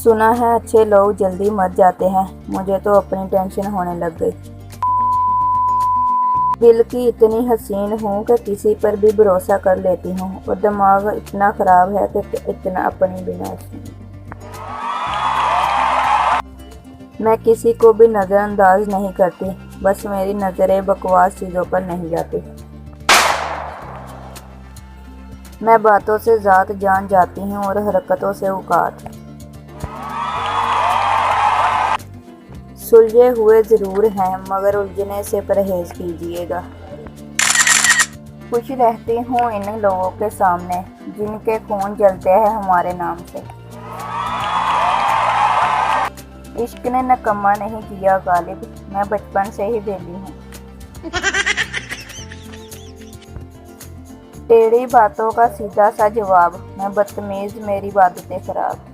सुना है अच्छे लोग जल्दी मर जाते हैं। मुझे तो अपनी टेंशन होने लग गई। दिल की इतनी हसीन हूँ कि किसी पर भी भरोसा कर लेती हूँ और दिमाग इतना ख़राब है कि इतना अपनी बिना मैं किसी को भी नज़रअंदाज नहीं करती। बस मेरी नज़रें बकवास चीज़ों पर नहीं जाती। मैं बातों से ज़ात जान जाती हूँ और हरकतों से औकात। सुलझे हुए ज़रूर हैं मगर उलझने से परहेज कीजिएगा। खुश रहती हूँ इन लोगों के सामने जिनके खून जलते हैं हमारे नाम से। इश्क ने नकम्मा नहीं किया गालिब, मैं बचपन से ही बेली हूँ। टेढ़ी बातों का सीधा सा जवाब, मैं बदतमीज मेरी आदतें खराब।